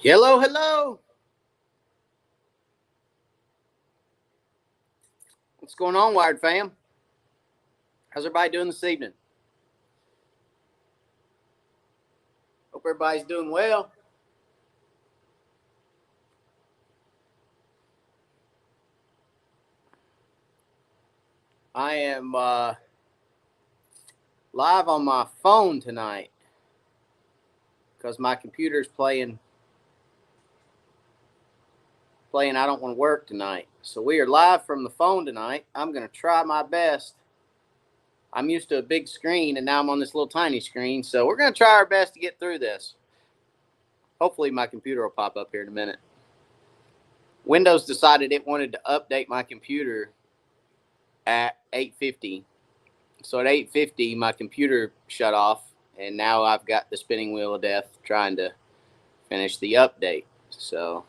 Hello, hello. What's going on, Wired fam? How's everybody doing this evening? Hope everybody's doing well. I am live on my phone tonight because my computer's playing I don't want to work tonight. So we are live from the phone tonight. I'm going to try my best. I'm used to a big screen, and now I'm on this little tiny screen. So we're going to try our best to get through this. Hopefully my computer will pop up here in a minute. Windows decided it wanted to update my computer at 8:50. So at 8:50, my computer shut off, and now I've got the spinning wheel of death trying to finish the update. So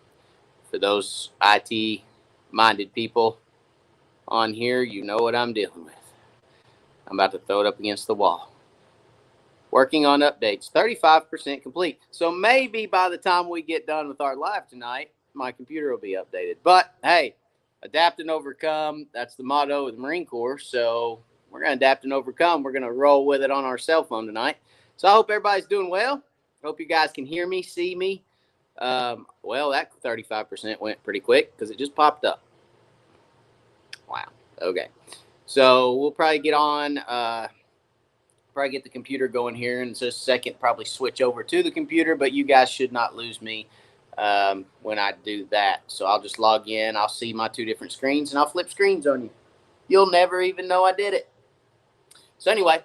for those IT-minded people on here, you know what I'm dealing with. I'm about to throw it up against the wall. Working on updates, 35% complete. So maybe by the time we get done with our live tonight, my computer will be updated. But hey, adapt and overcome. That's the motto of the Marine Corps. So we're going to adapt and overcome. We're going to roll with it on our cell phone tonight. So I hope everybody's doing well. Hope you guys can hear me, see me. Well, that 35% went pretty quick because it just popped up. Wow. Okay. So we'll probably get on, probably get the computer going here in just a second, probably switch over to the computer, but you guys should not lose me when I do that. So I'll just log in. I'll see my two different screens, and I'll flip screens on you. You'll never even know I did it. So anyway,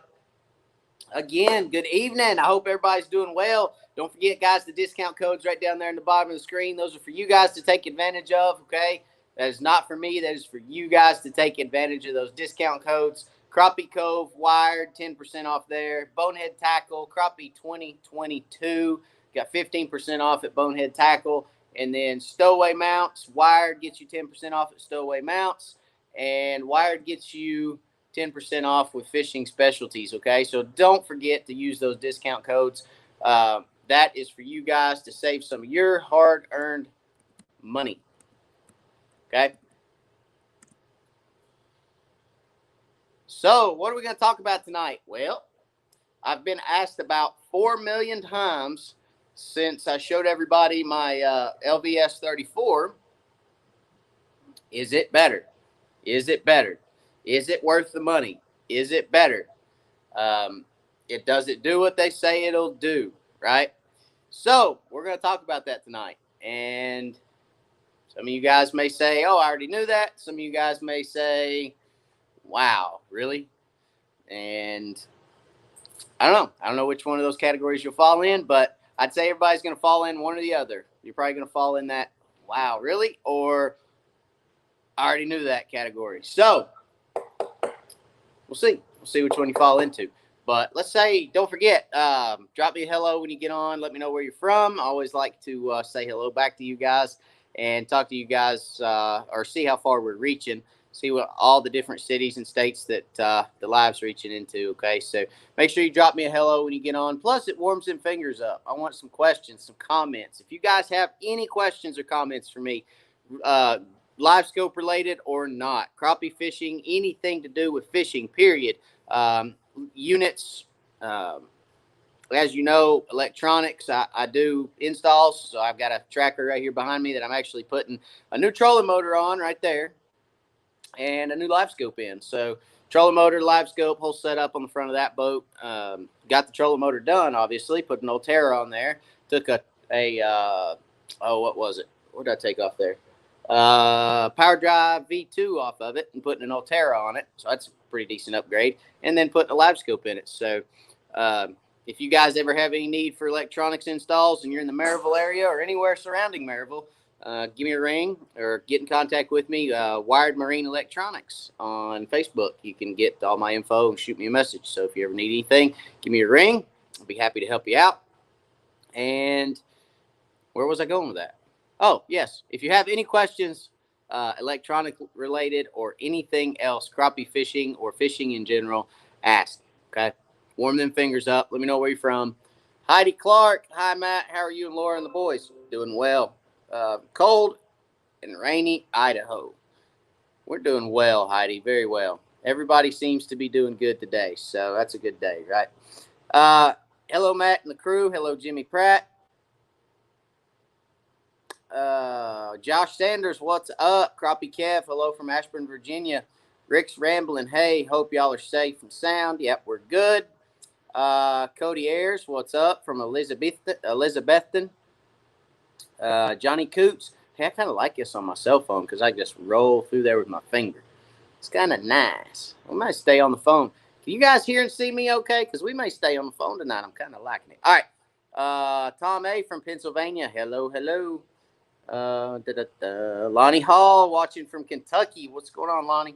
again, good evening. I hope everybody's doing well. Don't forget, guys, the discount code's right down there in the bottom of the screen. Those are for you guys to take advantage of, okay? That is not for me. That is for you guys to take advantage of those discount codes. Crappie Cove, Wired, 10% off there. Bonehead Tackle, Crappie 2022. Got 15% off at Bonehead Tackle. And then Stowaway Mounts, Wired gets you 10% off at Stowaway Mounts. And Wired gets you 10% off with fishing specialties, okay? So don't forget to use those discount codes. That is for you guys to save some of your hard-earned money, okay? So what are we going to talk about tonight? Well, I've been asked about 4 million times since I showed everybody my LVS34. Is it better? Is it better? Is it worth the money? Is it better? Does it do what they say it'll do, right? So we're going to talk about that tonight. And some of you guys may say, oh, I already knew that. Some of you guys may say, wow, really? And I don't know which one of those categories you'll fall in, but I'd say everybody's going to fall in one or the other. You're probably going to fall in that, wow, really? Or I already knew that category. So we'll see. We'll see which one you fall into. But let's say, don't forget, drop me a hello when you get on. Let me know where you're from. I always like to say hello back to you guys and talk to you guys or see how far we're reaching, see what all the different cities and states that the live's reaching into, okay? So make sure you drop me a hello when you get on. Plus, it warms them fingers up. I want some questions, some comments. If you guys have any questions or comments for me, live scope related or not, crappie fishing, anything to do with fishing, period. Units, as you know, electronics, I do installs. So I've got a tracker right here behind me that I'm actually putting a new trolling motor on right there and a new live scope in. So trolling motor, live scope, whole setup on the front of that boat. Got the trolling motor done, obviously, put an Altera on there. Took what was it? What did I take off there? Power Drive V2 off of it and putting an Altera on it. So that's a pretty decent upgrade. And then putting a live scope in it. So if you guys ever have any need for electronics installs and you're in the Maryville area or anywhere surrounding Maryville, give me a ring or get in contact with me. Wired Marine Electronics on Facebook. You can get all my info and shoot me a message. So if you ever need anything, give me a ring. I'll be happy to help you out. And where was I going with that? Oh, yes. If you have any questions, electronic related or anything else, crappie fishing or fishing in general, ask, okay? Warm them fingers up. Let me know where you're from. Heidi Clark. Hi, Matt. How are you and Laura and the boys? Doing well. Cold and rainy Idaho. We're doing well, Heidi. Very well. Everybody seems to be doing good today, so that's a good day, right? Hello, Matt and the crew. Hello, Jimmy Pratt. Josh Sanders, what's up? Crappie Kev, hello from Ashburn, Virginia. Rick's rambling. Hey, hope y'all are safe and sound. Yep, we're good. Cody Ayers, what's up from Elizabethton. Johnny Coots. Hey, I kind of like this on my cell phone because I just roll through there with my finger. It's kind of nice. We might stay on the phone. Can you guys hear and see me okay? Because we may stay on the phone tonight. I'm kind of liking it. All right. Tom A. from Pennsylvania. Hello, hello. Lonnie Hall watching from Kentucky. What's going on, Lonnie?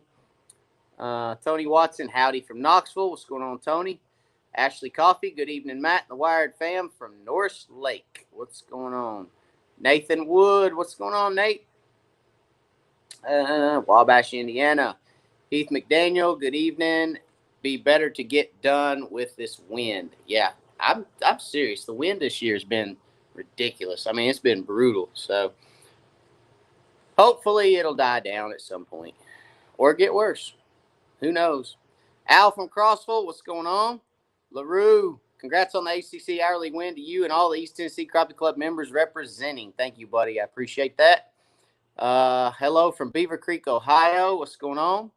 Tony Watson, howdy from Knoxville. What's going on, Tony? Ashley Coffey, good evening, Matt and the Wired fam from Norris Lake. What's going on? Nathan Wood, what's going on, Nate? Wabash, Indiana. Heath McDaniel, good evening. Be better to get done with this wind. Yeah, I'm serious. The wind this year has been ridiculous. I mean, it's been brutal. So hopefully it'll die down at some point or get worse. Who knows? Al from Crossville, what's going on? LaRue, congrats on the ACC hourly win to you and all the East Tennessee Crappie Club members representing. Thank you, buddy. I appreciate that. Hello from Beaver Creek, Ohio. What's going on?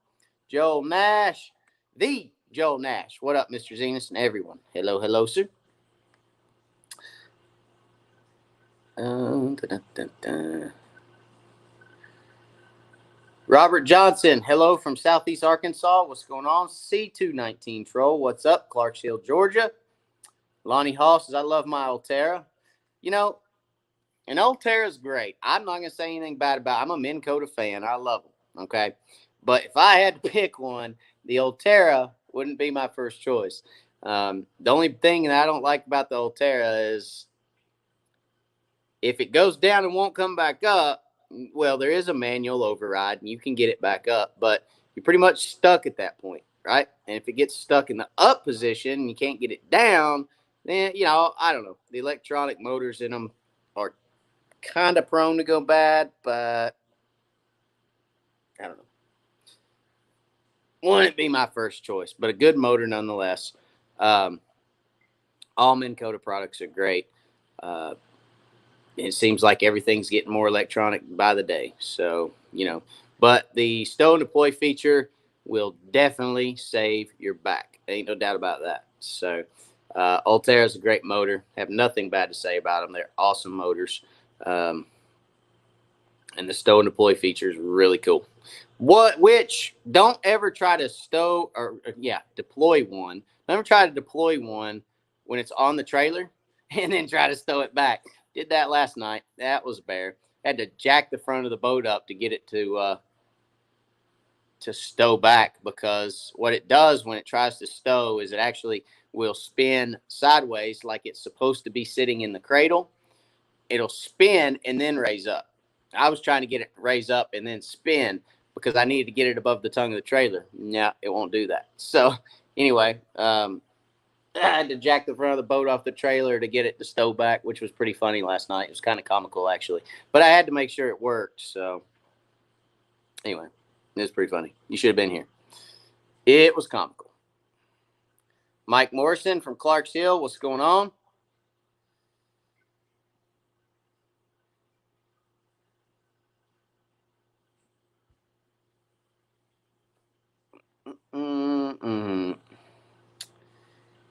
Joel Nash, the Joel Nash. What up, Mr. Zenas and everyone? Hello, hello, sir. Robert Johnson, hello from Southeast Arkansas. What's going on? C219 Troll, what's up? Clarksville, Georgia. Lonnie Hall says, I love my Altera. You know, and Altera's great. I'm not going to say anything bad about it. I'm a Minn Kota fan. I love them, okay? But if I had to pick one, the Altera wouldn't be my first choice. The only thing that I don't like about the Altera is if it goes down and won't come back up, well, there is a manual override, and you can get it back up, but you're pretty much stuck at that point, right? And if it gets stuck in the up position and you can't get it down, then, you know, I don't know. The electronic motors in them are kind of prone to go bad, but I don't know. Wouldn't be my first choice, but a good motor nonetheless. All Minn Kota products are great. It seems like everything's getting more electronic by the day. So, you know, but the stow and deploy feature will definitely save your back. Ain't no doubt about that. So, Altera is a great motor. Have nothing bad to say about them. They're awesome motors. And the stow and deploy feature is really cool. Which don't ever try to deploy one. Never try to deploy one when it's on the trailer and then try to stow it back. Did that last night. That was a bear. Had to jack the front of the boat up to get it to stow back, because what it does when it tries to stow is it actually will spin sideways like it's supposed to be sitting in the cradle. It'll spin and then raise up. I was trying to get it to raise up and then spin because I needed to get it above the tongue of the trailer. No, it won't do that. So anyway, I had to jack the front of the boat off the trailer to get it to stow back, which was pretty funny last night. It was kind of comical, actually. But I had to make sure it worked. So anyway, it was pretty funny. You should have been here. It was comical. Mike Morrison from Clarks Hill, what's going on?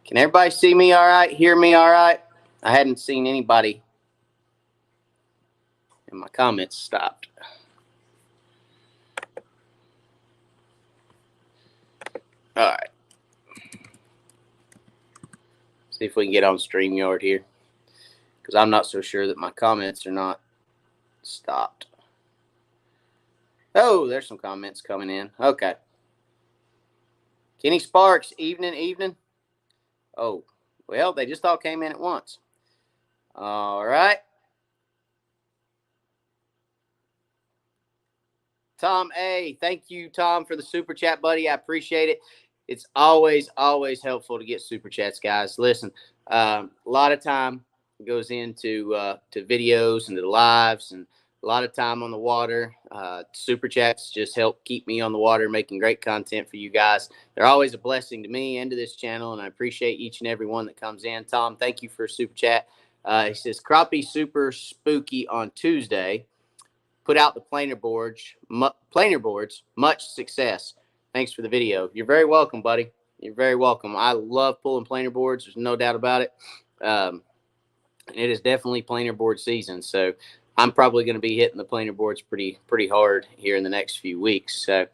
Can everybody see me all right? Hear me all right? I hadn't seen anybody. And my comments stopped. All right. See if we can get on StreamYard here, because I'm not so sure that my comments are not stopped. Oh, there's some comments coming in. Okay. Kenny Sparks, evening. Oh, well, they just all came in at once. All right. Tom A., thank you, Tom, for the super chat, buddy. I appreciate it. It's always helpful to get super chats, guys. Listen, a lot of time goes into to videos and to the lives, and a lot of time on the water. Super chats just help keep me on the water, making great content for you guys. They're always a blessing to me and to this channel, and I appreciate each and every one that comes in. Tom, thank you for a super chat. He says, crappie super spooky on Tuesday. Put out the planer boards. Much success. Thanks for the video. You're very welcome, buddy. You're very welcome. I love pulling planer boards. There's no doubt about it. It is definitely planer board season. So I'm probably going to be hitting the planer boards pretty hard here in the next few weeks. So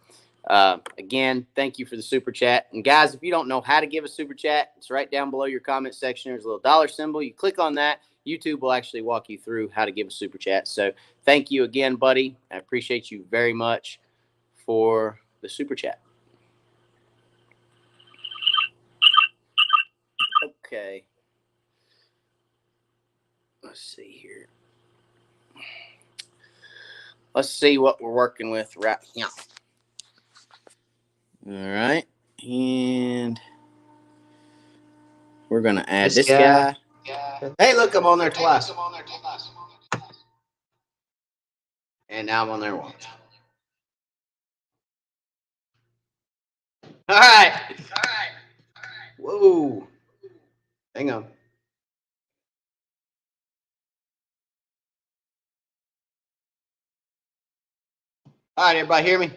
again, thank you for the super chat. And guys, if you don't know how to give a super chat, it's right down below your comment section. There's a little dollar symbol. You click on that. YouTube will actually walk you through how to give a super chat. So thank you again, buddy. I appreciate you very much for the super chat. Okay. Let's see here. Let's see what we're working with right here. All right. And we're going to add this guy. Hey, look, I'm on there twice. And now I'm on there once. All right. Whoa. Hang on. All right, everybody hear me?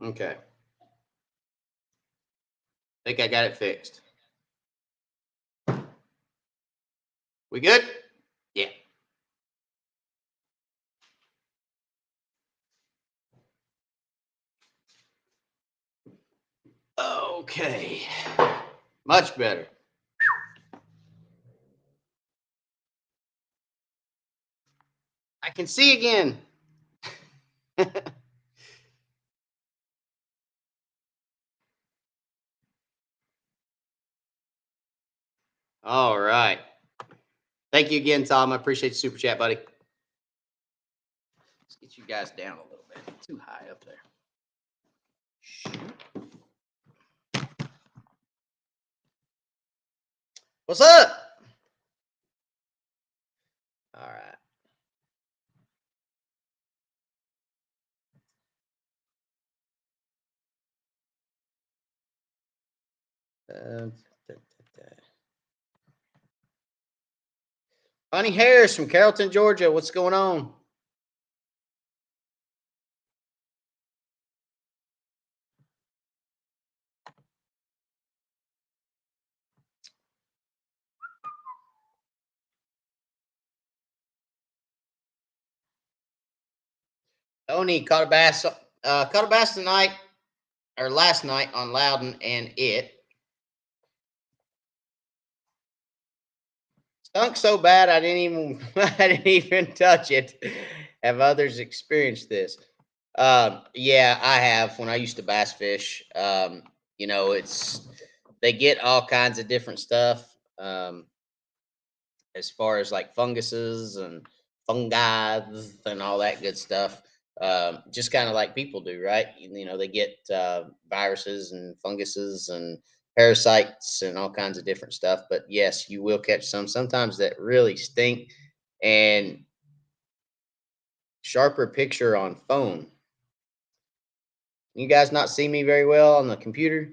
Okay. I think I got it fixed. We good? Yeah. Okay. Much better. I can see again. All right. Thank you again, Tom. I appreciate the super chat, buddy. Let's get you guys down a little bit. Too high up there. What's up? All right. Honey Harris from Carrollton, Georgia. What's going on? Tony caught a bass tonight, or last night on Loudon, and it stunk so bad I didn't even touch it. Have others experienced this? Yeah, I have. When I used to bass fish, you know, they get all kinds of different stuff. As far as like funguses and fungi and all that good stuff. Just kind of like people do, right? You know, they get viruses and funguses and parasites and all kinds of different stuff. But yes, you will catch some sometimes that really stink. And sharper picture on phone. You guys not see me very well on the computer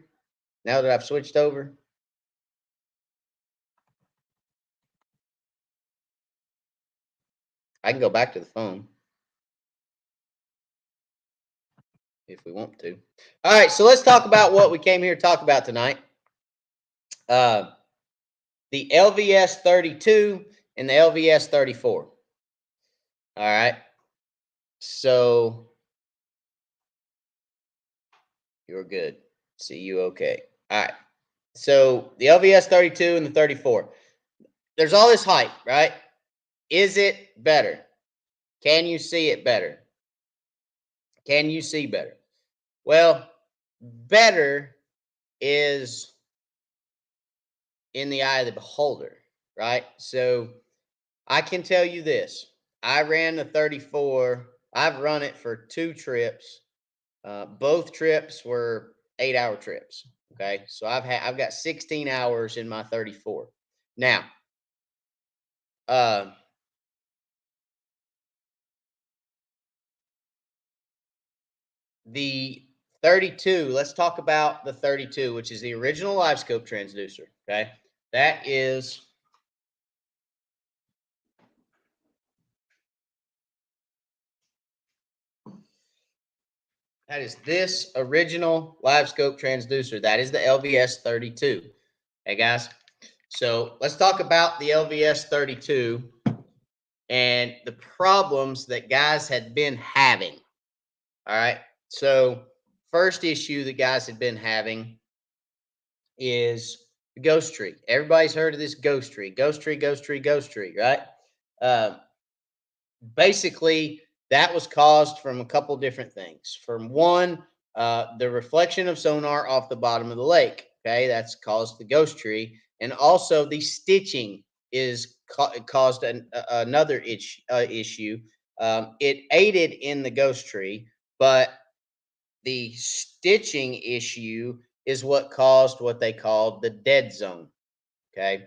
now that I've switched over? I can go back to the phone if we want to. All right, so let's talk about what we came here to talk about tonight. The LVS32 and the LVS34. All right. So you're good. See you okay. All right. So the LVS32 and the 34. There's all this hype, right? Is it better? Can you see it better? Can you see better? Well, better is in the eye of the beholder, right? So I can tell you this. I ran the 34. I've run it for 2 trips. Both trips were 8-hour trips. Okay, so I've got 16 hours in my 34. Now, uh, the 32. Let's talk about the 32, which is the original live scope transducer. Okay, that is this original live scope transducer. That is the LVS32. Hey guys, so let's talk about the LVS32 and the problems that guys had been having. All right. So, first issue that guys had been having is the ghost tree. Everybody's heard of this ghost tree, right? Uh, Basically, that was caused from a couple different things. From one, the reflection of sonar off the bottom of the lake. Okay, that's caused the ghost tree, and also the stitching is caused another issue. It aided in the ghost tree, but the stitching issue is what caused what they called the dead zone. Okay.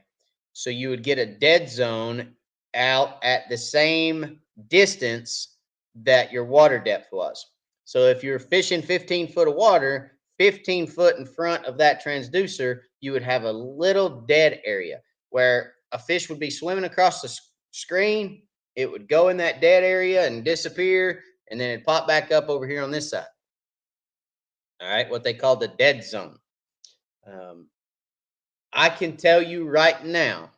So you would get a dead zone out at the same distance that your water depth was. So if you're fishing 15 foot of water, 15 foot in front of that transducer, you would have a little dead area where a fish would be swimming across the screen. It would go in that dead area and disappear, and then it'd pop back up over here on this side. All right, what they call the dead zone. I can tell you right now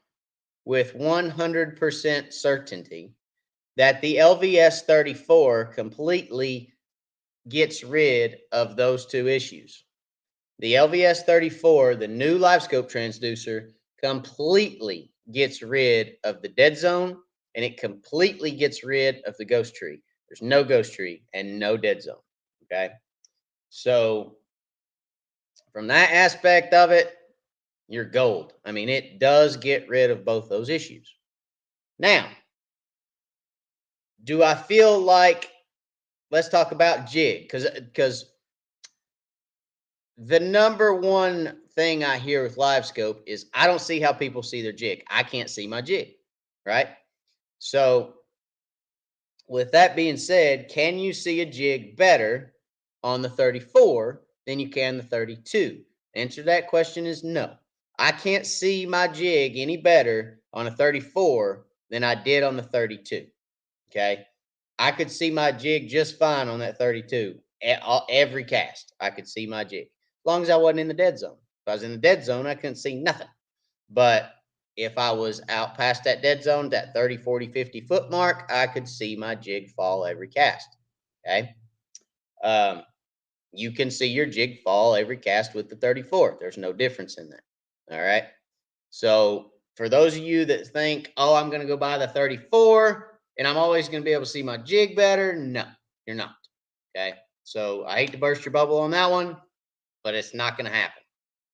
with 100% certainty that the LVS34 completely gets rid of those two issues. The LVS34, the new LiveScope transducer, completely gets rid of the dead zone, and it completely gets rid of the ghost tree. There's no ghost tree and no dead zone. Okay. So, from that aspect of it, you're gold. I mean, it does get rid of both those issues. Now, do I feel like, let's talk about jig, because the number one thing I hear with live scope is I don't see how people see their jig. I can't see my jig, right? So with that being said, can you see a jig better on the 34 than you can the 32? The answer to that question is no. I can't see my jig any better on a 34 than I did on the 32. Okay. I could see my jig just fine on that 32. Every cast, I could see my jig. As long as I wasn't in the dead zone. If I was in the dead zone, I couldn't see nothing. But if I was out past that dead zone, that 30, 40, 50 foot mark, I could see my jig fall every cast. Okay. You can see your jig fall every cast with the 34. There's no difference in that. All right. So for those of you that think, oh, I'm going to go buy the 34 and I'm always going to be able to see my jig better, no, you're not. Okay. So I hate to burst your bubble on that one, but it's not going to happen.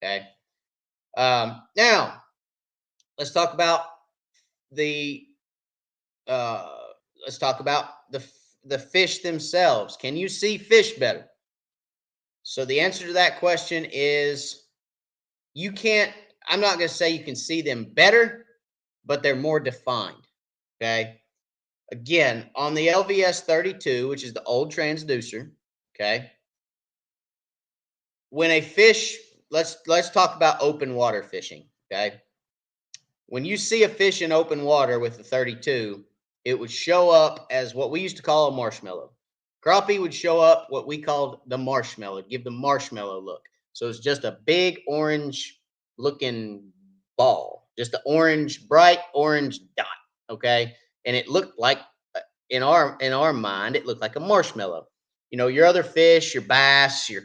Okay. Now let's talk about the let's talk about the fish themselves. Can you see fish better? So the answer to that question is you can't. I'm not going to say you can see them better, but they're more defined. Okay. Again, on the LVS32, which is the old transducer, okay, when a fish, let's talk about open water fishing, okay? When you see a fish in open water with the 32, it would show up as what we used to call a marshmallow. Crappie would show up what we called the marshmallow, give the marshmallow look. So it's just a big orange looking ball, just an orange, bright orange dot, okay? And it looked like in our mind, it looked like a marshmallow. You know, your other fish, your bass, your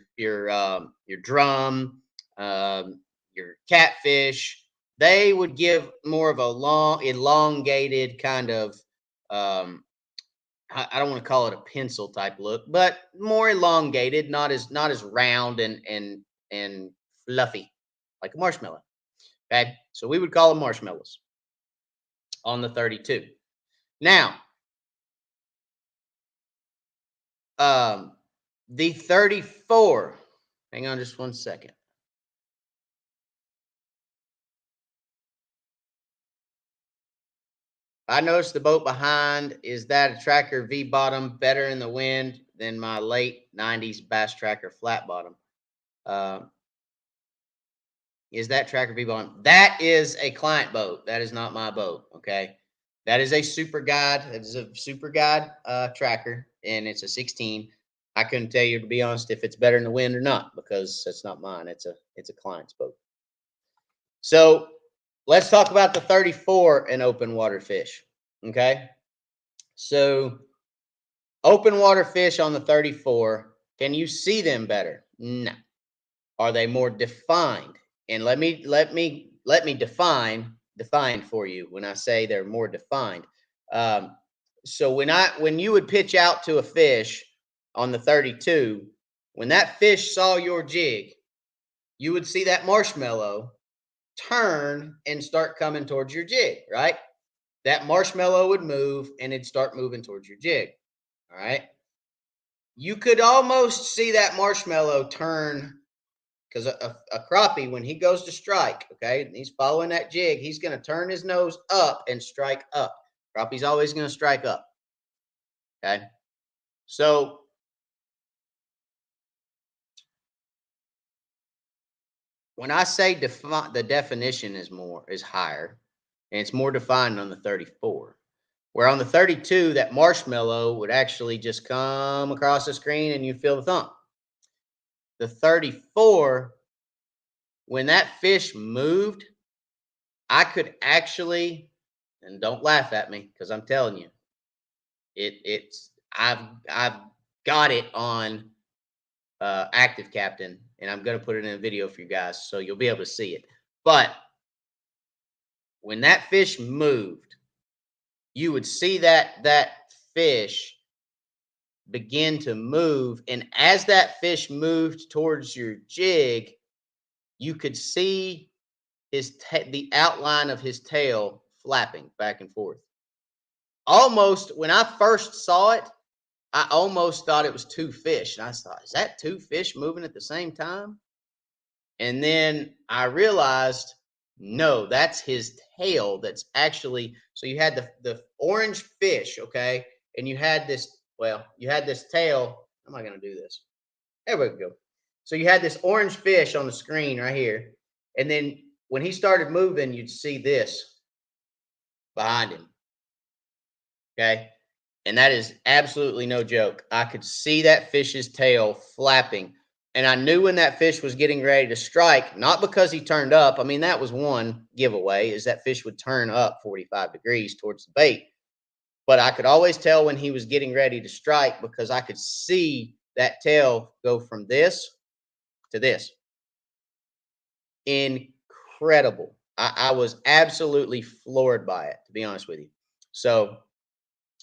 drum, your catfish, they would give more of a long, elongated kind of I don't want to call it a pencil type look, but more elongated, not as round and fluffy like a marshmallow. Okay, so we would call them marshmallows on the 32. Now, the 34. Hang on just 1 second. I noticed the boat behind. Is that a Tracker V bottom better in the wind than my late 90s Bass Tracker flat bottom? Is that Tracker V bottom? That is a client boat. That is not my boat. Okay. That is a super guide. That is a super guide tracker, and it's a 16. I couldn't tell you, to be honest, if it's better in the wind or not, because that's not mine. It's a client's boat. So let's talk about the 34 and open water fish. Okay. So open water fish on the 34, can you see them better? No. Are they more defined? And let me define for you when I say they're more defined. So when you would pitch out to a fish on the 32, when that fish saw your jig, you would see that marshmallow turn and start coming towards your jig, right? That marshmallow would move and it'd start moving towards your jig. All right. You could almost see that marshmallow turn, because a crappie, when he goes to strike, okay, and he's following that jig, he's going to turn his nose up and strike up. Crappie's always going to strike up. Okay. So when I say the definition is higher, and it's more defined on the 34. Where on the 32, that marshmallow would actually just come across the screen and you feel the thump. The 34, when that fish moved, I could actually, and don't laugh at me because I'm telling you, I've got it on Active Captain, and I'm going to put it in a video for you guys so you'll be able to see it. But when that fish moved, you would see that fish begin to move, and as that fish moved towards your jig, you could see the outline of his tail flapping back and forth. Almost, when I first saw it, I almost thought it was two fish, and I thought, is that two fish moving at the same time? And then I realized, no, that's his tail. That's actually, so you had the orange fish, okay, and you had this tail. How am I going to do this? There we go. So you had this orange fish on the screen right here. And then when he started moving, you'd see this behind him. Okay. And that is absolutely no joke. I could see that fish's tail flapping. And I knew when that fish was getting ready to strike, not because he turned up. I mean, that was one giveaway, is that fish would turn up 45 degrees towards the bait. But I could always tell when he was getting ready to strike because I could see that tail go from this to this. Incredible. I was absolutely floored by it, to be honest with you. So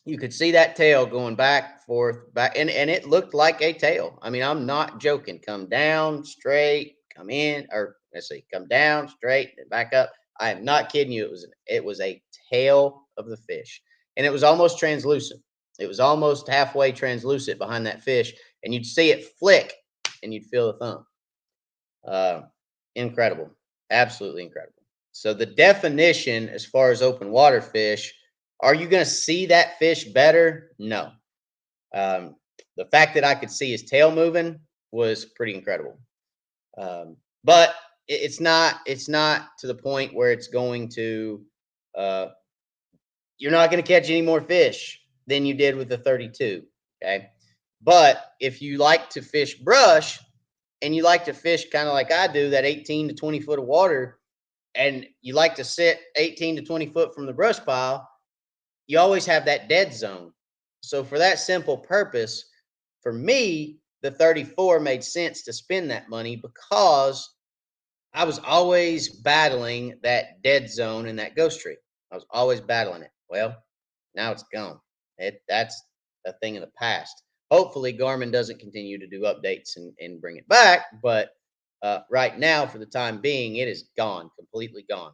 you could see that tail going back, forth, back, and it looked like a tail. I mean, I'm not joking. Come down, straight, come in, or let's see, come down, straight, and back up. I am not kidding you. It was a tail of the fish. And it was almost translucent. It was almost halfway translucent behind that fish, and you'd see it flick, and you'd feel the thump. Incredible, absolutely incredible. So the definition, as far as open water fish, are you going to see that fish better? No. The fact that I could see his tail moving was pretty incredible. But it's not to the point where it's going to. You're not going to catch any more fish than you did with the 32. Okay. But if you like to fish brush and you like to fish kind of like I do, that 18 to 20 foot of water, and you like to sit 18 to 20 foot from the brush pile, you always have that dead zone. So for that simple purpose, for me, the 34 made sense to spend that money because I was always battling that dead zone in that ghost tree. I was always battling it. Well, now it's gone. That's a thing of the past. Hopefully, Garmin doesn't continue to do updates and bring it back. But right now, for the time being, it is gone, completely gone.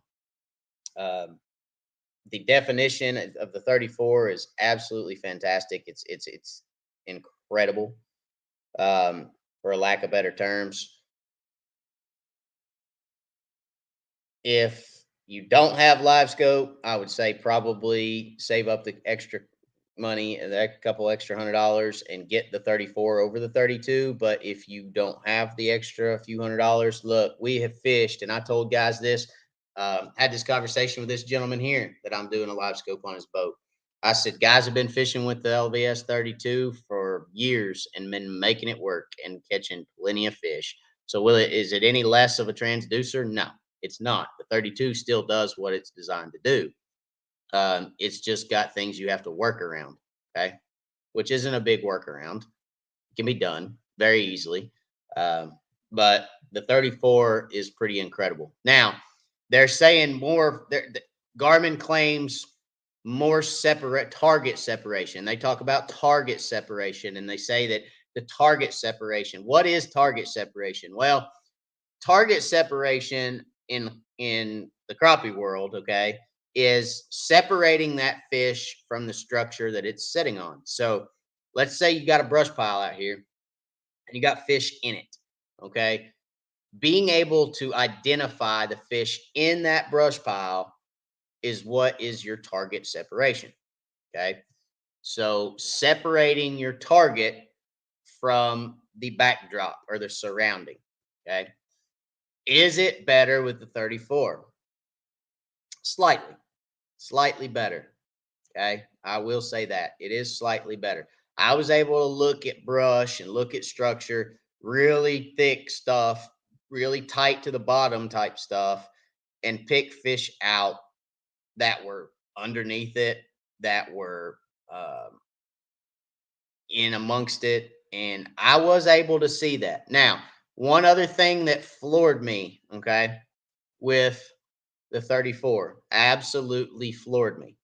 Um, the definition of the 34 is absolutely fantastic. It's incredible, for a lack of better terms. If you don't have live scope, I would say probably save up the extra money, a couple extra $100, and get the 34 over the 32. But if you don't have the extra few $100, look, we have fished, and I told guys this, had this conversation with this gentleman here that I'm doing a live scope on his boat. I said, guys have been fishing with the LVS 32 for years and been making it work and catching plenty of fish. So is it any less of a transducer? No, it's not. The 32 still does what it's designed to do. It's just got things you have to work around, okay? Which isn't a big workaround. It can be done very easily. But the 34 is pretty incredible. Now, they're saying more, Garmin claims more separate target separation. They talk about target separation and they say that the target separation. What is target separation? Well, target separation in the crappie world, okay, is separating that fish from the structure that it's sitting on. So let's say you got a brush pile out here and you got fish in it, okay? Being able to identify the fish in that brush pile is what is your target separation, okay? So separating your target from the backdrop or the surrounding, okay? Is it better with the 34? Slightly, slightly better. Okay. I will say that it is slightly better. I was able to look at brush and look at structure, really thick stuff, really tight to the bottom type stuff, and pick fish out that were underneath it, that were in amongst it. And I was able to see that. Now, one other thing that floored me, okay, with the 34, absolutely floored me,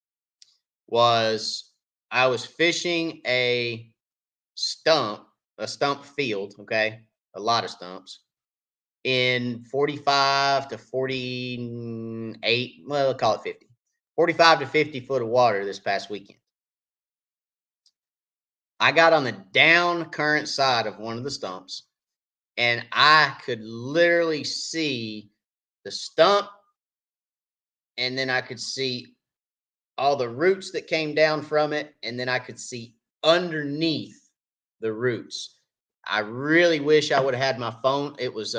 was I was fishing a stump field, okay, a lot of stumps in 45 to 48, well, I'll call it 50, 45 to 50 foot of water this past weekend. I got on the down current side of one of the stumps and I could literally see the stump and then I could see all the roots that came down from it, and then I could see underneath the roots. I really wish I would have had my phone. It was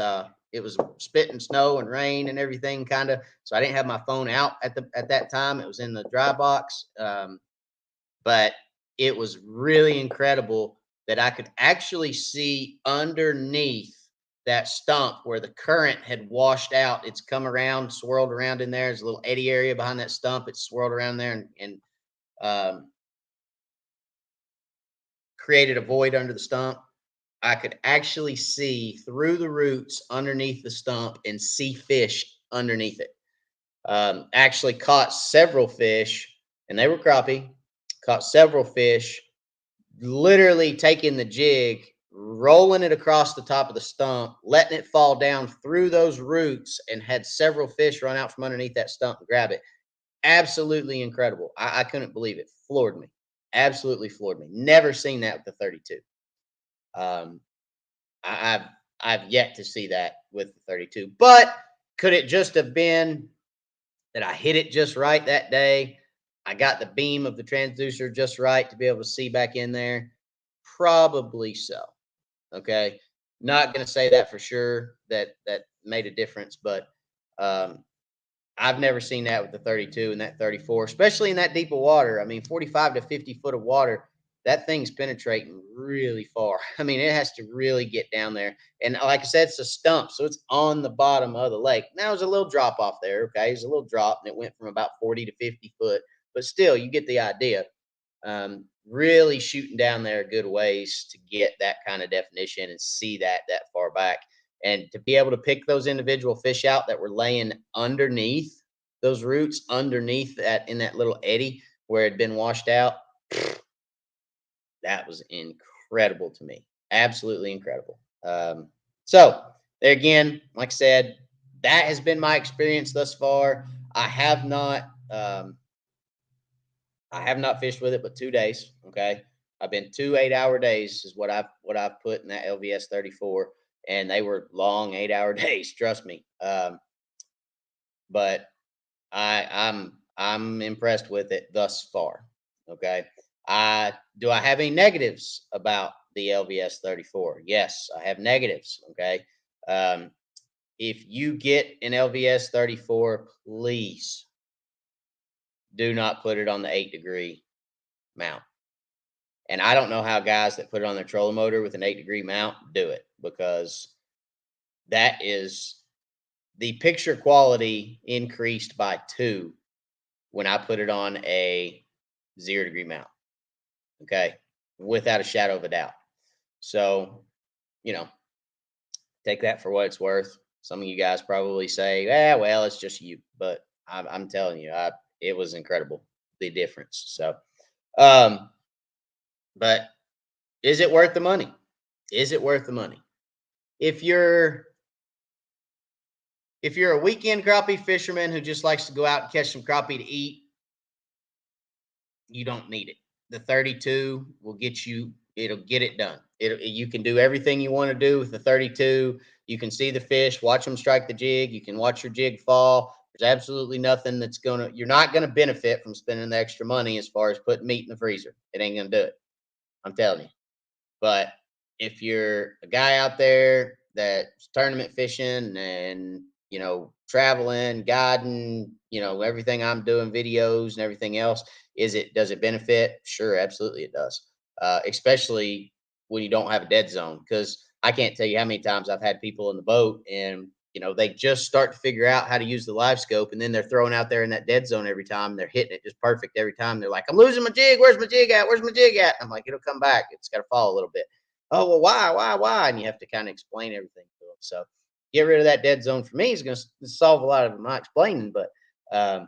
spitting snow and rain and everything kind of, so I didn't have my phone out at that time. It was in the dry box. But it was really incredible that I could actually see underneath that stump where the current had washed out. It's come around, swirled around in there. There's a little eddy area behind that stump. It's swirled around there and um, created a void under the stump. I could actually see through the roots underneath the stump and see fish underneath it. Actually caught several fish, and they were crappie. Caught several fish, literally taking the jig, rolling it across the top of the stump, letting it fall down through those roots, and had several fish run out from underneath that stump and grab it. Absolutely incredible. I couldn't believe it. Floored me. Absolutely floored me. Never seen that with the 32. Um, I've yet to see that with the 32. But could it just have been that I hit it just right that day? I got the beam of the transducer just right to be able to see back in there. Probably so. Okay. Not going to say that for sure that made a difference, but um, I've never seen that with the 32 and that 34, especially in that deep of water. I mean, 45 to 50 foot of water, that thing's penetrating really far. I mean, it has to really get down there. And like I said, it's a stump, so it's on the bottom of the lake. Now, there's a little drop off there. Okay. There's a little drop, and it went from about 40 to 50 foot, but still, you get the idea. Really shooting down there a good ways to get that kind of definition and see that far back, and to be able to pick those individual fish out that were laying underneath those roots, underneath that in that little eddy where it had been washed out. That was incredible to me. Absolutely incredible. So there again, like I said, that has been my experience thus far. I have not fished with it but 2 days. Okay. I've been 2 8-hour days is what I've put in that LVS34, and they were long 8-hour days, trust me. But I'm impressed with it thus far. Okay. Do I have any negatives about the LVS34? Yes, I have negatives. Okay. Um, if you get an LVS34, please do not put it on the 8-degree mount. And I don't know how guys that put it on their trolling motor with an 8-degree mount do it, because that is the picture quality increased by 2 when I put it on a 0-degree mount. Okay. Without a shadow of a doubt. So, you know, take that for what it's worth. Some of you guys probably say, well, it's just you. But I'm telling you, it was incredible, the difference. So, but is it worth the money? Is it worth the money? If you're a weekend crappie fisherman who just likes to go out and catch some crappie to eat, you don't need it. The 32 will get you, it'll get it done. You can do everything you want to do with the 32. You can see the fish, watch them strike the jig. You can watch your jig fall. There's absolutely nothing you're not going to benefit from spending the extra money as far as putting meat in the freezer. It ain't going to do it. I'm telling you. But if you're a guy out there that's tournament fishing and, traveling, guiding, everything I'm doing, videos and everything else, does it benefit? Sure, absolutely it does. Especially when you don't have a dead zone, because I can't tell you how many times I've had people in the boat and, they just start to figure out how to use the live scope, and then they're throwing out there in that dead zone every time. They're hitting it just perfect every time. They're like, I'm losing my jig. Where's my jig at? Where's my jig at? I'm like, it'll come back. It's got to fall a little bit. Oh, well, why? And you have to kind of explain everything to them. So get rid of that dead zone for me is going to solve a lot of my explaining. But, the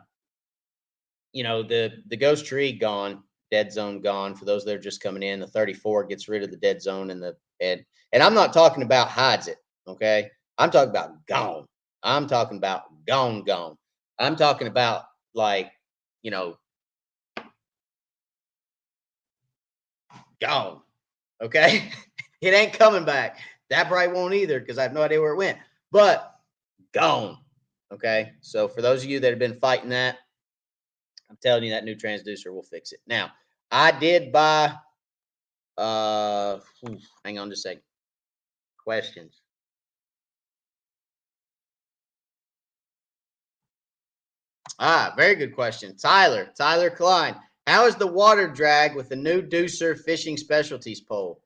ghost tree gone, dead zone gone. For those that are just coming in, the 34 gets rid of the dead zone and I'm not talking about hides it. Okay. I'm talking about gone. I'm talking about gone. I'm talking about like, gone. Okay. It ain't coming back. That probably won't either, because I have no idea where it went, but gone. Okay. So for those of you that have been fighting that, I'm telling you that new transducer will fix it. Now, I did buy, hang on just a second. Questions. Very good question. Tyler Klein. How is the water drag with the new Deucer fishing specialties pole?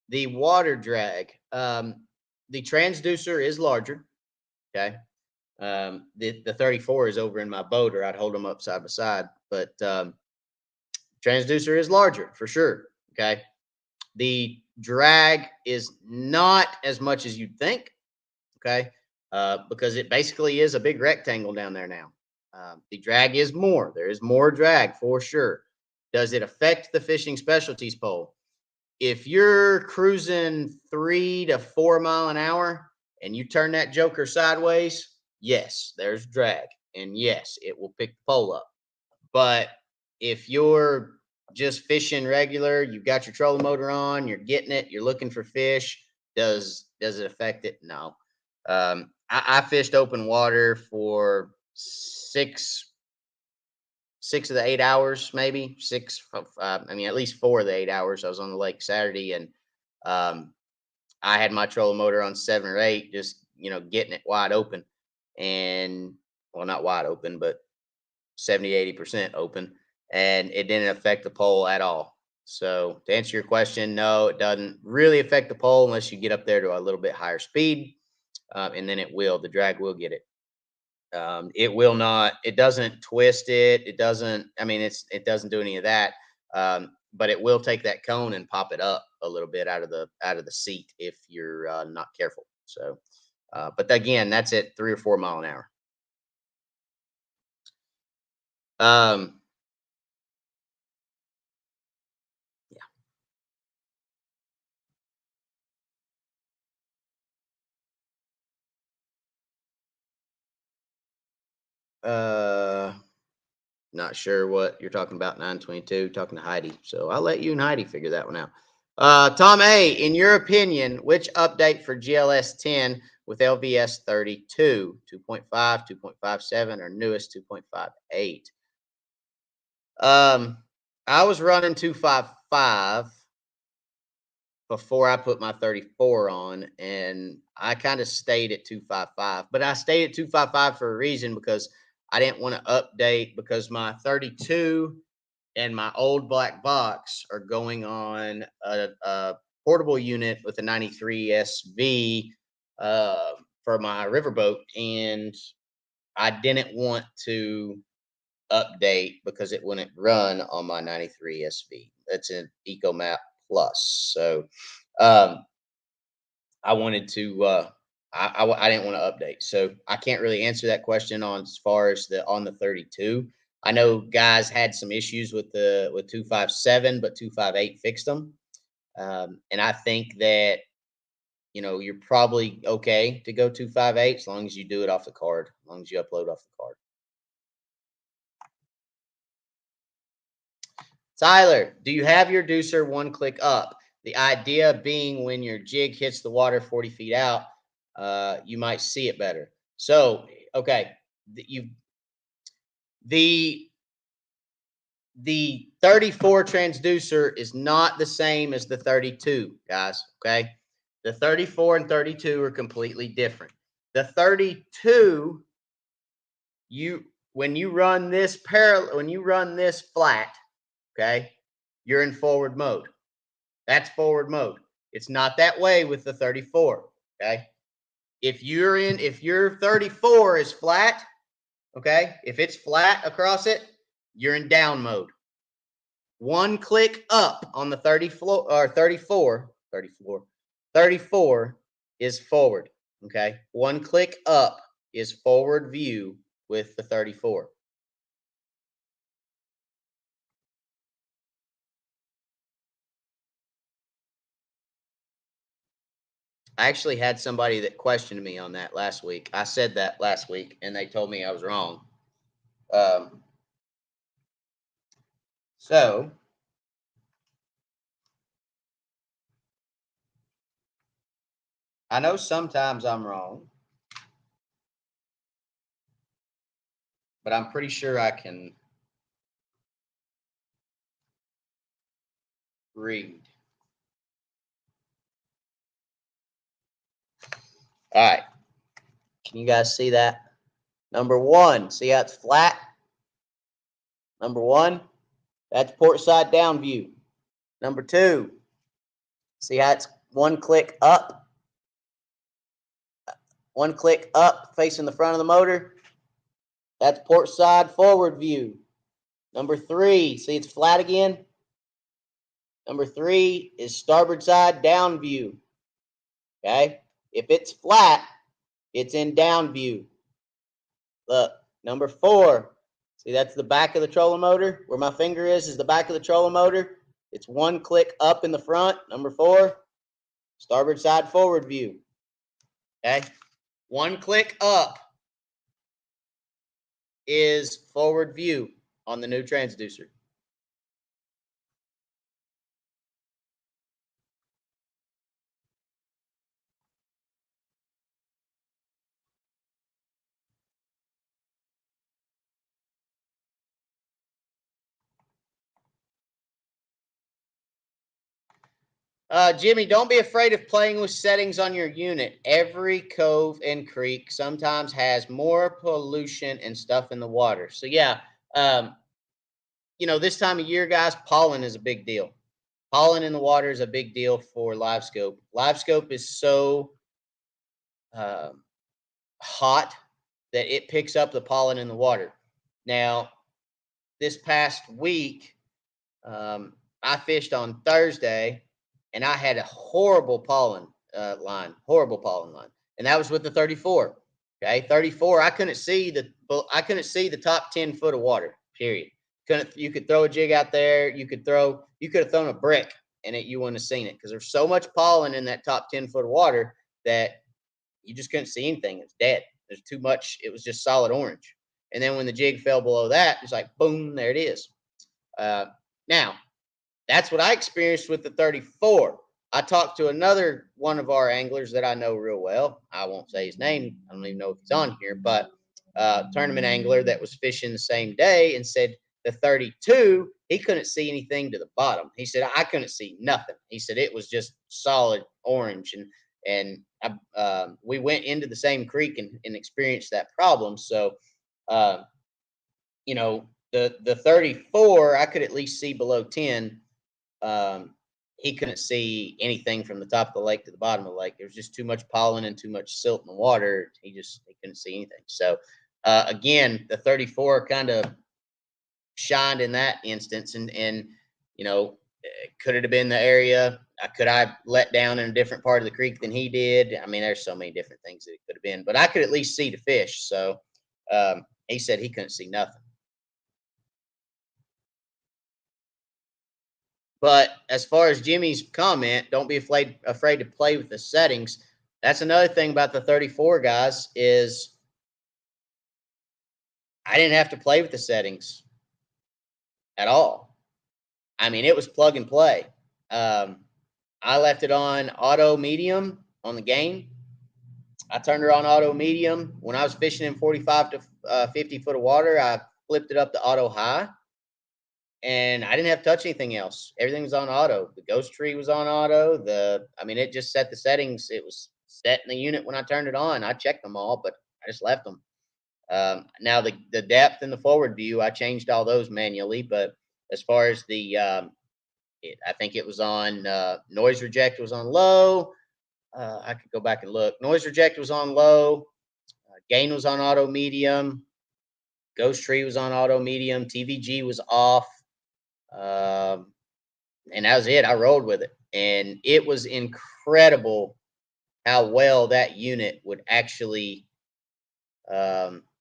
The water drag. The transducer is larger. Okay. The 34 is over in my boat, or I'd hold them up side by side. But transducer is larger for sure. Okay. The drag is not as much as you'd think. Okay. Because it basically is a big rectangle down there now. The drag is more. There is more drag for sure. Does it affect the fishing specialties pole? If you're cruising 3 to 4 mile an hour and you turn that joker sideways, yes, there's drag. And yes, it will pick the pole up. But if you're just fishing regular, you've got your trolling motor on, you're getting it, you're looking for fish, does it affect it? No. I fished open water for 6 of the 8 hours, maybe at least 4 of the 8 hours. I was on the lake Saturday, and I had my trolling motor on 7 or 8, just getting it wide open, and well, not wide open, but 70-80% open, and it didn't affect the pole at all. So to answer your question, no, it doesn't really affect the pole unless you get up there to a little bit higher speed, and then the drag will get it. It will not, it doesn't twist it. It doesn't, it doesn't do any of that. But it will take that cone and pop it up a little bit out of the seat if you're not careful. So, but again, that's at 3 or 4 mile an hour. Not sure what you're talking about. 922, talking to Heidi. So I'll let you and Heidi figure that one out. Tom A, in your opinion, which update for GLS 10 with LVS 32, 2.5, 2.57, or newest 2.58? I was running 255 before I put my 34 on, and I kind of stayed at 255. But I stayed at 255 for a reason, because I didn't want to update, because my 32 and my old black box are going on a portable unit with a 93 SV for my riverboat, and I didn't want to update because it wouldn't run on my 93 SV. That's an EcoMap Plus. So I wanted to I didn't want to update. So I can't really answer that question on as far as on the 32. I know guys had some issues with 257, but 258 fixed them. And I think that, you're probably okay to go 258 as long as you do it off the card, as long as you upload off the card. Tyler, do you have your deucer one click up? The idea being when your jig hits the water 40 feet out, you might see it better. So, okay, the 34 transducer is not the same as the 32, guys, okay? The 34 and 32 are completely different. The 32, when you run this flat, okay, you're in forward mode. That's forward mode. It's not that way with the 34, okay? If your 34 is flat, okay, if it's flat across it, you're in down mode. One click up on the 34 is forward, okay? One click up is forward view with the 34. I actually had somebody that questioned me on that last week. I said that last week, and they told me I was wrong. So I know sometimes I'm wrong, but I'm pretty sure I can read. All right. Can you guys see that? Number one, see how it's flat? Number one, that's port side down view. Number two, see how it's one click up facing the front of the motor? That's port side forward view. Number three, see it's flat again? Number three is starboard side down view. Okay? If it's flat, it's in down view. Look, number four, see that's the back of the trolling motor? Where my finger is the back of the trolling motor. It's one click up in the front. Number four, starboard side forward view. Okay? One click up is forward view on the new transducer. Jimmy, don't be afraid of playing with settings on your unit. Every cove and creek sometimes has more pollution and stuff in the water. So yeah, this time of year, guys, pollen is a big deal. Pollen in the water is a big deal for live scope. Live scope is so hot that it picks up the pollen in the water. Now, this past week, I fished on Thursday, and I had a horrible pollen line, and that was with the 34. Okay, 34. I couldn't see the top 10 foot of water. Period. Couldn't You could throw a jig out there. You could have thrown a brick, and you wouldn't have seen it because there's so much pollen in that top 10 foot of water that you just couldn't see anything. It's dead. There's too much. It was just solid orange. And then when the jig fell below that, it's like boom, there it is. Now, that's what I experienced with the 34. I talked to another one of our anglers that I know real well. I won't say his name. I don't even know if he's on here, but tournament angler that was fishing the same day and said the 32, he couldn't see anything to the bottom. He said, I couldn't see nothing. He said it was just solid orange. And we went into the same creek and experienced that problem. So, the 34, I could at least see below 10. He couldn't see anything from the top of the lake to the bottom of the lake. There was just too much pollen and too much silt in the water. He couldn't see anything. So, again, the 34 kind of shined in that instance. And could it have been the area? Could I let down in a different part of the creek than he did? I mean, there's so many different things that it could have been, but I could at least see the fish. So, he said he couldn't see nothing. But as far as Jimmy's comment, don't be afraid to play with the settings. That's another thing about the 34, guys, is I didn't have to play with the settings at all. I mean, it was plug and play. I left it on auto medium on the game. I turned it on auto medium. When I was fishing in 45 to 50 foot of water, I flipped it up to auto high. And I didn't have to touch anything else. Everything was on auto. The ghost tree was on auto. It just set the settings. It was set in the unit when I turned it on. I checked them all, but I just left them. Now the depth and the forward view, I changed all those manually. But as far as I think it was on noise reject was on low. I could go back and look. Noise reject was on low. Gain was on auto medium. Ghost tree was on auto medium. TVG was off. And that was it. I rolled with it, and it was incredible how well that unit would actually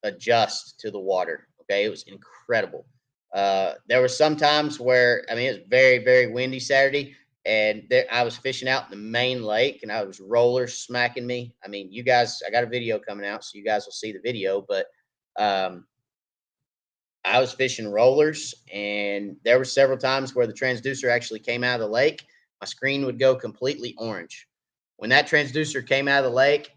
adjust to the water. Okay, it was incredible. There were some times where it was very, very windy Saturday, and I was fishing out in the main lake, and I was rollers smacking me. I mean, you guys, I got a video coming out, so you guys will see the video, but I was fishing rollers, and there were several times where the transducer actually came out of the lake. My screen would go completely orange. When that transducer came out of the lake,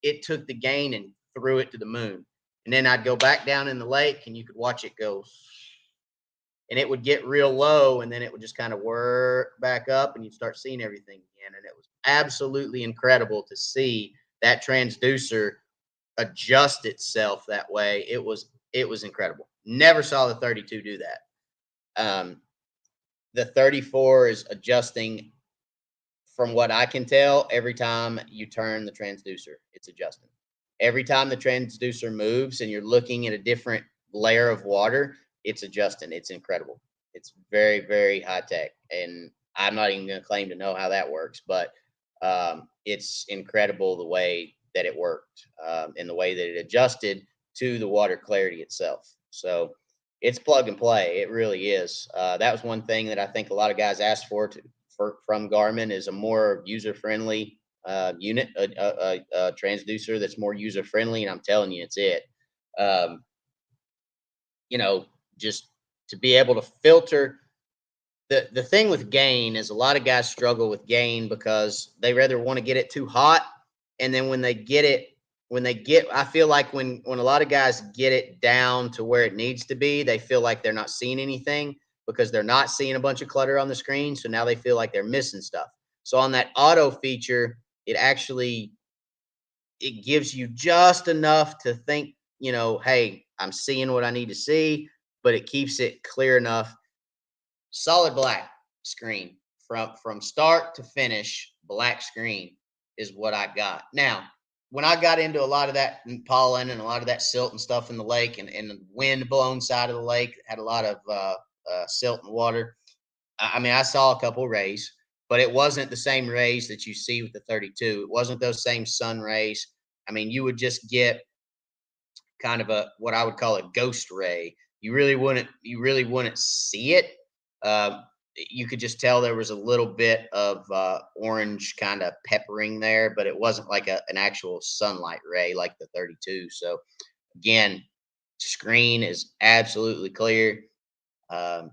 it took the gain and threw it to the moon. And then I'd go back down in the lake, and you could watch it go. And it would get real low, and then it would just kind of work back up, and you'd start seeing everything again. And it was absolutely incredible to see that transducer adjust itself that way. It was incredible. Never saw the 32 do that. The 34 is adjusting, from what I can tell, every time you turn the transducer, it's adjusting. Every time the transducer moves and you're looking at a different layer of water, it's adjusting. It's incredible. It's very, very high tech. And I'm not even going to claim to know how that works, but it's incredible the way that it worked and the way that it adjusted to the water clarity itself. So it's plug and play. It really is. That was one thing that I think a lot of guys asked for from Garmin, is a more user-friendly unit, a transducer that's more user-friendly. And I'm telling you, it's it. Just to be able to filter. The thing with gain is a lot of guys struggle with gain because they rather want to get it too hot. And then when they get, I feel like when a lot of guys get it down to where it needs to be, they feel like they're not seeing anything because they're not seeing a bunch of clutter on the screen. So now they feel like they're missing stuff. So on that auto feature, it gives you just enough to think, hey, I'm seeing what I need to see, but it keeps it clear enough. Solid black screen from start to finish. Black screen is what I got. Now, when I got into a lot of that pollen and a lot of that silt and stuff in the lake, and the wind blown side of the lake had a lot of silt and water, I mean, I saw a couple rays, but it wasn't the same rays that you see with the 32. It wasn't those same sun rays. I mean, you would just get kind of a what I would call a ghost ray. You really wouldn't see it. Uh, you could just tell there was a little bit of orange kind of peppering there, but it wasn't like an actual sunlight ray like the 32. So again, screen is absolutely clear. Um,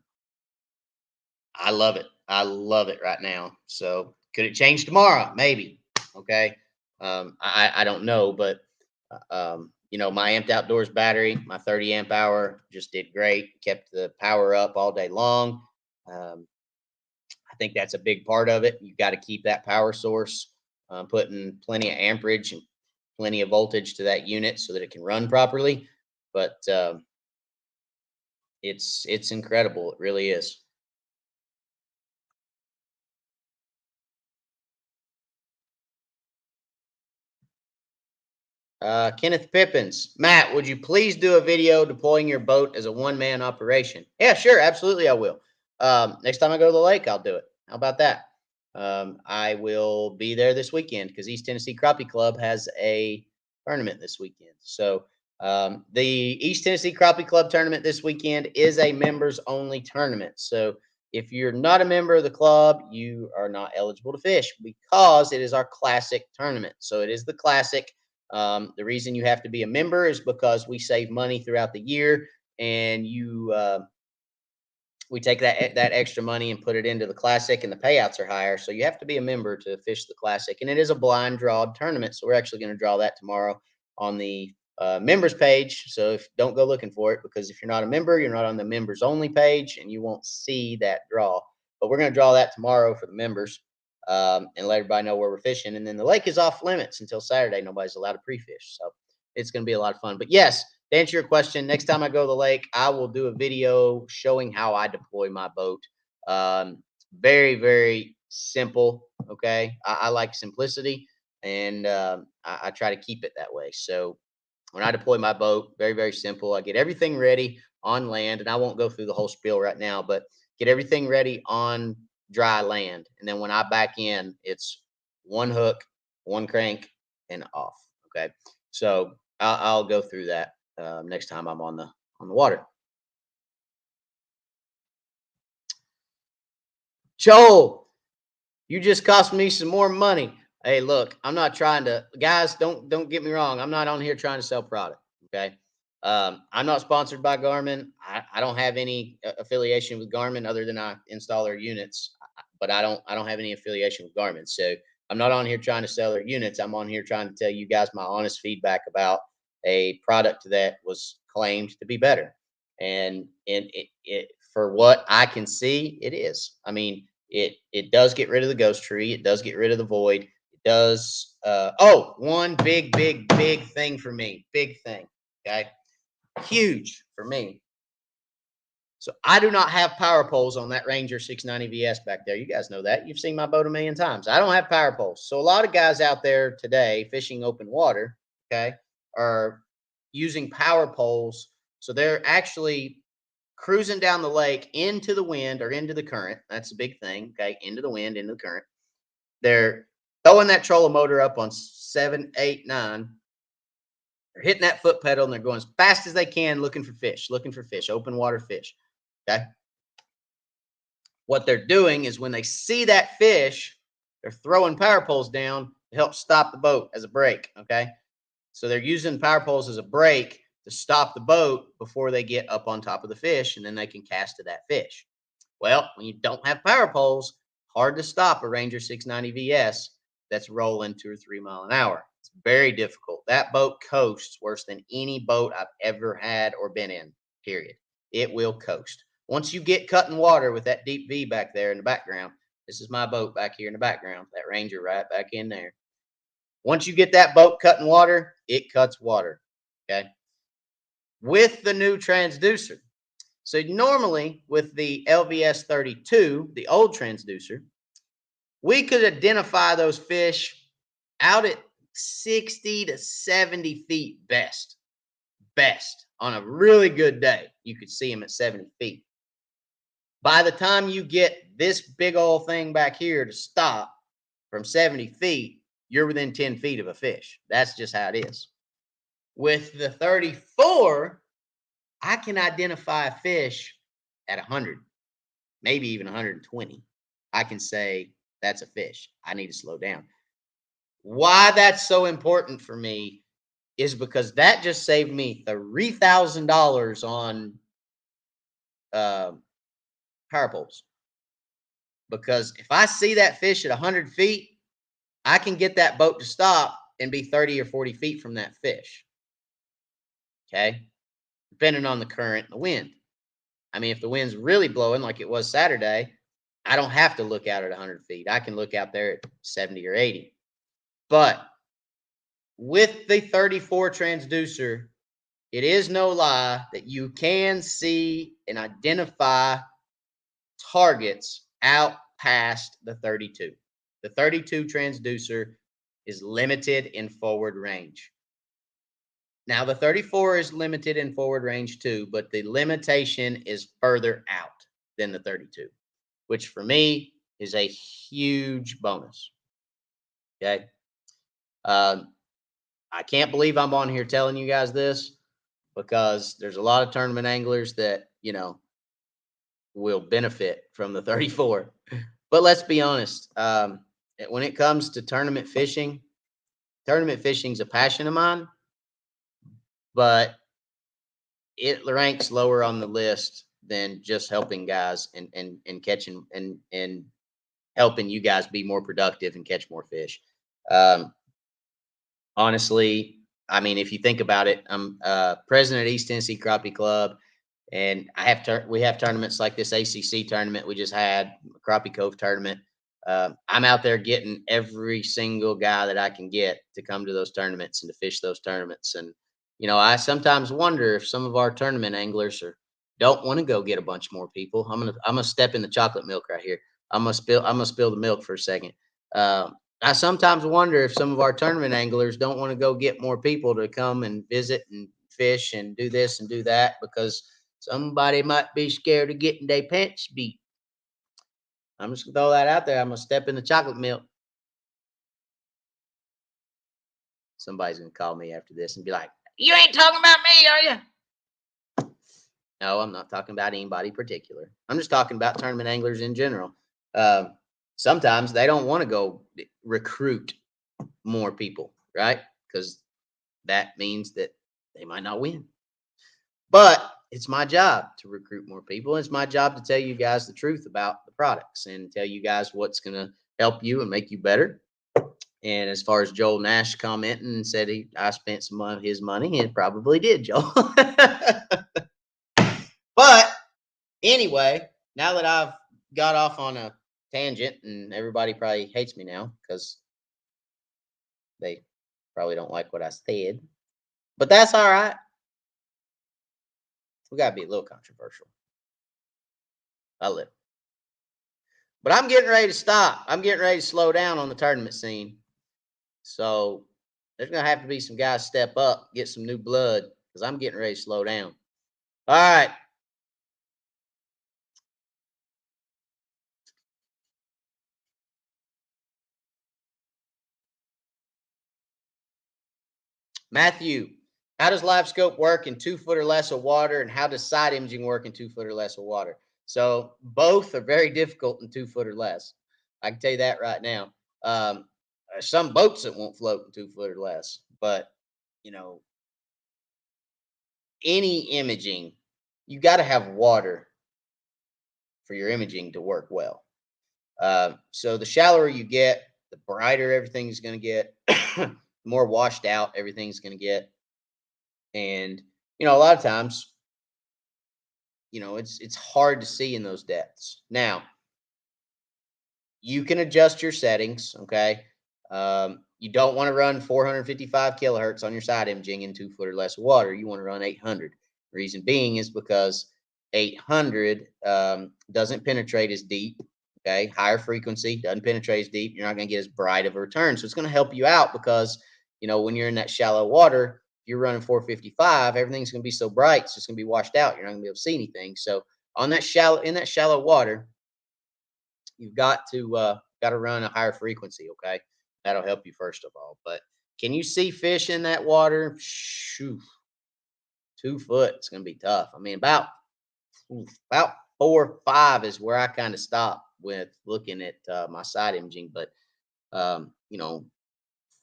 I love it. I love it right now. So could it change tomorrow? Maybe. Okay. I don't know, but my amped outdoors battery, my 30 amp hour just did great. Kept the power up all day long. Um, I think that's a big part of it. You've got to keep that power source, putting plenty of amperage and plenty of voltage to that unit so that it can run properly. But it's incredible. It really is. Kenneth Pippins, Matt, would you please do a video deploying your boat as a one-man operation? Yeah, sure, absolutely, I will. Next time I go to the lake, I'll do it. How about that? I will be there this weekend because East Tennessee Crappie Club has a tournament this weekend. So the East Tennessee Crappie Club tournament this weekend is a members-only tournament. So if you're not a member of the club, you are not eligible to fish because it is our classic tournament. So it is the classic. The reason you have to be a member is because we save money throughout the year, and we take that extra money and put it into the classic, and the payouts are higher. So you have to be a member to fish the classic, and it is a blind draw tournament. So we're actually going to draw that tomorrow on the members page. So don't go looking for it, because if you're not a member, you're not on the members only page, and you won't see that draw. But we're going to draw that tomorrow for the members, and let everybody know where we're fishing. And then the lake is off limits until Saturday. Nobody's allowed to pre-fish, so it's going to be a lot of fun. But yes, to answer your question, next time I go to the lake, I will do a video showing how I deploy my boat. Very, very simple. Okay. I like simplicity, and I try to keep it that way. So when I deploy my boat, very, very simple. I get everything ready on land, and I won't go through the whole spiel right now, but get everything ready on dry land. And then when I back in, it's one hook, one crank, and off. Okay. So I'll go through that next time I'm on the water. Joel, you just cost me some more money. Hey, look, I'm not trying to, guys. Don't get me wrong. I'm not on here trying to sell product. Okay. I'm not sponsored by Garmin. I don't have any affiliation with Garmin other than I install their units, but I don't have any affiliation with Garmin. So I'm not on here trying to sell their units. I'm on here trying to tell you guys my honest feedback about a product that was claimed to be better. And for what I can see, it is. I mean, it does get rid of the ghost tree. It does get rid of the void. It does. One big thing for me. Big thing. Okay. Huge for me. So I do not have power poles on that Ranger 690 VS back there. You guys know that. You've seen my boat a million times. I don't have power poles. So a lot of guys out there today fishing open water, okay, are using power poles. So they're actually cruising down the lake into the wind or into the current. That's a big thing, okay, into the wind, into the current. They're throwing that trolling motor up on 7, 8, 9. They're hitting that foot pedal, and they're going as fast as they can looking for fish, open water fish. Okay. What they're doing is when they see that fish, they're throwing power poles down to help stop the boat as a brake. Okay. So they're using power poles as a brake to stop the boat before they get up on top of the fish, and then they can cast to that fish. Well, when you don't have power poles, hard to stop a Ranger 690 VS that's rolling 2 or 3 mile an hour. It's very difficult. That boat coasts worse than any boat I've ever had or been in, period. It will coast. Once you get cutting water with that deep V back there in the background, this is my boat back here in the background, that Ranger right back in there. Once you get that boat cutting water, it cuts water. Okay. With the new transducer. So normally with the LVS34, the old transducer, we could identify those fish out at 60 to 70 feet best. Best. On a really good day, you could see them at 70 feet. By the time you get this big old thing back here to stop from 70 feet, you're within 10 feet of a fish. That's just how it is. With the 34, I can identify a fish at 100, maybe even 120. I can say, that's a fish. I need to slow down. Why that's so important for me is because that just saved me $3,000 on power poles. Because if I see that fish at 100 feet, I can get that boat to stop and be 30 or 40 feet from that fish. Okay. Depending on the current and the wind. I mean, if the wind's really blowing like it was Saturday, I don't have to look out at 100 feet. I can look out there at 70 or 80. But with the 34 transducer, it is no lie that you can see and identify targets out past the 32. The 32 transducer is limited in forward range. Now, the 34 is limited in forward range too, but the limitation is further out than the 32, which for me is a huge bonus. Okay. I can't believe I'm on here telling you guys this because there's a lot of tournament anglers that, will benefit from the 34. But let's be honest. When it comes to tournament fishing is a passion of mine, but it ranks lower on the list than just helping guys and catching and helping you guys be more productive and catch more fish. Honestly, I mean, if you think about it, I'm president of East Tennessee Crappie Club, and we have tournaments like this ACC tournament we just had, Crappie Cove tournament. I'm out there getting every single guy that I can get to come to those tournaments and to fish those tournaments. And I sometimes wonder if some of our tournament anglers don't want to go get a bunch more people. I'm gonna step in the chocolate milk right here. I'm gonna spill the milk for a second. I sometimes wonder if some of our tournament anglers don't want to go get more people to come and visit and fish and do this and do that because somebody might be scared of getting their pants beat. I'm just gonna throw that out there. I'm gonna step in the chocolate milk. Somebody's gonna call me after this and be like, "You ain't talking about me, are you?" No, I'm not talking about anybody particular. I'm just talking about tournament anglers in general. Sometimes they don't want to go recruit more people, right? Because that means that they might not win. But it's my job to recruit more people. It's my job to tell you guys the truth about the products and tell you guys what's going to help you and make you better. And as far as Joel Nash commenting and said I spent some of his money, it probably did, Joel. But anyway, now that I've got off on a tangent and everybody probably hates me now because they probably don't like what I said, but that's all right. We got to be a little controversial. I live. But I'm getting ready to stop. I'm getting ready to slow down on the tournament scene. So there's going to have to be some guys step up, get some new blood, because I'm getting ready to slow down. All right. Matthew, how does live scope work in 2 foot or less of water, and how does side imaging work in 2 foot or less of water? So both are very difficult in 2 foot or less. I can tell you that right now. Some boats that won't float in 2 foot or less, but any imaging, you got to have water for your imaging to work well. So the shallower you get, the brighter everything's going to get, the more washed out everything's going to get. And, a lot of times, it's hard to see in those depths. Now, you can adjust your settings, okay? You don't want to run 455 kilohertz on your side imaging in 2 foot or less of water. You want to run 800. Reason being is because 800 doesn't penetrate as deep. Okay, higher frequency doesn't penetrate as deep. You're not going to get as bright of a return. So it's going to help you out because when you're in that shallow water, you're running 455. Everything's going to be so bright, it's just going to be washed out. You're not going to be able to see anything. So on that shallow water, you've got to run a higher frequency. Okay, that'll help you first of all. But can you see fish in that water? Shoo, 2 foot. It's gonna be tough. I mean, about 4 or 5 is where I kind of stop with looking at my side imaging. But you know,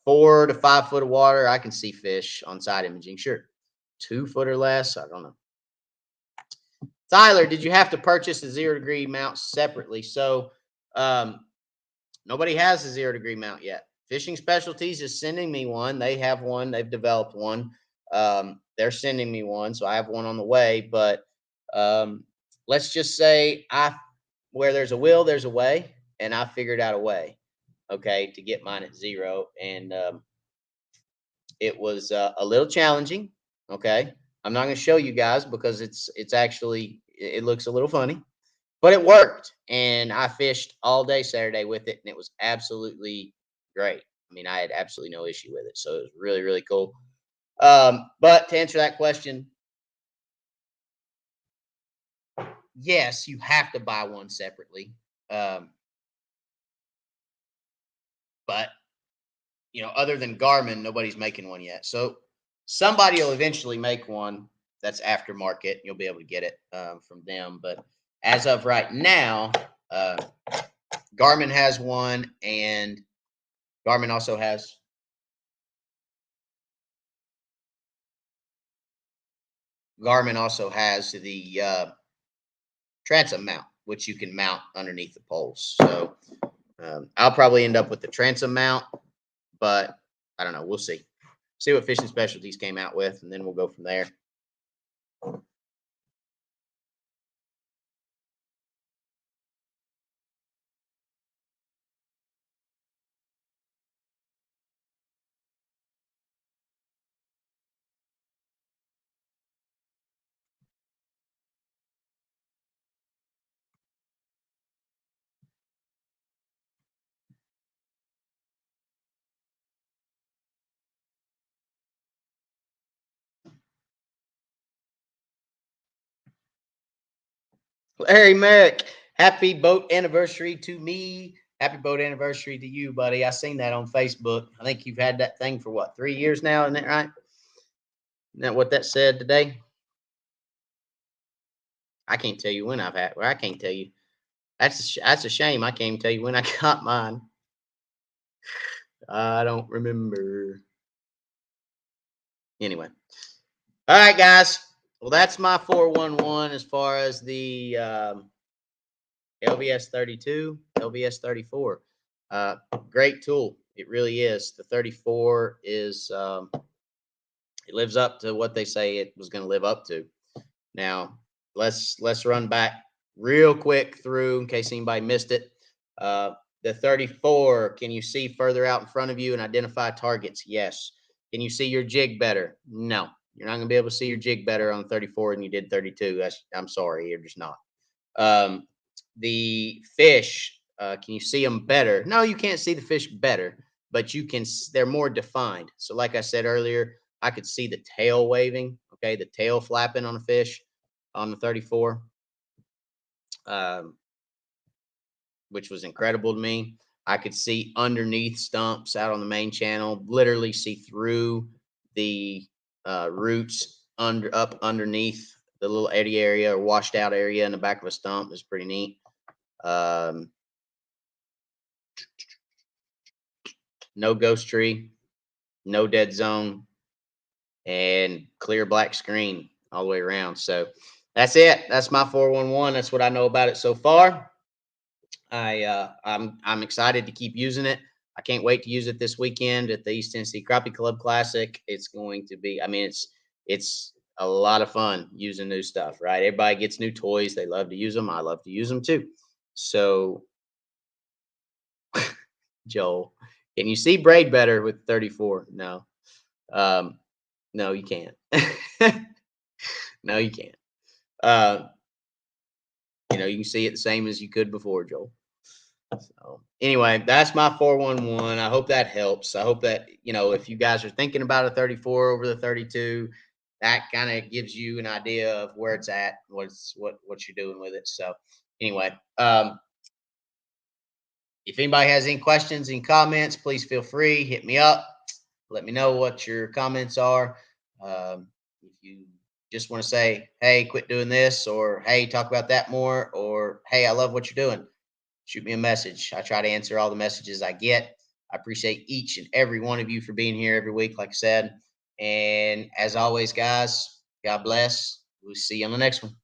4 to 5 foot of water, I can see fish on side imaging. Sure, 2 foot or less, I don't know. Tyler, did you have to purchase a 0-degree mount separately? So nobody has a 0-degree mount yet. Fishing Specialties is sending me one. They have one. They've developed one. They're sending me one, so I have one on the way. But let's just say where there's a will, there's a way, and I figured out a way, okay, to get mine at 0. And it was a little challenging. Okay, I'm not going to show you guys because it's actually it looks a little funny, but it worked, and I fished all day Saturday with it, and it was absolutely great. I mean, I had absolutely no issue with it, so it was really, really cool. But to answer that question, yes, you have to buy one separately. But other than Garmin, nobody's making one yet. So somebody will eventually make one that's aftermarket. You'll be able to get it from them. But as of right now, Garmin has one, and Garmin also has the transom mount, which you can mount underneath the poles. So I'll probably end up with the transom mount, but I don't know. We'll see. See what Fishing Specialties came out with, and then we'll go from there. Larry Merrick, happy boat anniversary to me. Happy boat anniversary to you, buddy. I seen that on Facebook. I think you've had that thing for what, 3 years now, isn't that right? Isn't that what that said today? I can't tell you when I've had. Well, I can't tell you. That's a shame. I can't even tell you when I got mine. I don't remember. Anyway, all right, guys. Well, that's my 411 as far as the LVS32, LVS34. Great tool. It really is. The 34 is it lives up to what they say it was going to live up to. Now, let's run back real quick through in case anybody missed it. The 34, can you see further out in front of you and identify targets? Yes. Can you see your jig better? No. You're not going to be able to see your jig better on 34 than you did 32. I'm sorry, you're just not. The fish, can you see them better? No, you can't see the fish better, but you can. They're more defined. So, like I said earlier, I could see the tail waving. Okay, the tail flapping on a fish on the 34, which was incredible to me. I could see underneath stumps out on the main channel, literally see through the roots up underneath the little eddy area or washed out area in the back of a stump. Is pretty neat. No ghost tree, no dead zone, and clear black screen all the way around. So that's it. That's my 411. That's what I know about it so far. I'm excited to keep using it. I can't wait to use it this weekend at the East Tennessee Crappie Club Classic. It's going to be, I mean, it's a lot of fun using new stuff, right? Everybody gets new toys. They love to use them. I love to use them too. So, Joel, can you see braid better with 34? No. No, you can't. No, you can't. You can see it the same as you could before, Joel. So anyway, that's my 411. I hope that helps. I hope that, if you guys are thinking about a 34 over the 32, that kind of gives you an idea of where it's at, what you're doing with it. So anyway, if anybody has any questions and comments, please feel free, hit me up. Let me know what your comments are. If you just want to say, hey, quit doing this, or hey, talk about that more, or hey, I love what you're doing, shoot me a message. I try to answer all the messages I get. I appreciate each and every one of you for being here every week, like I said. And as always, guys, God bless. We'll see you on the next one.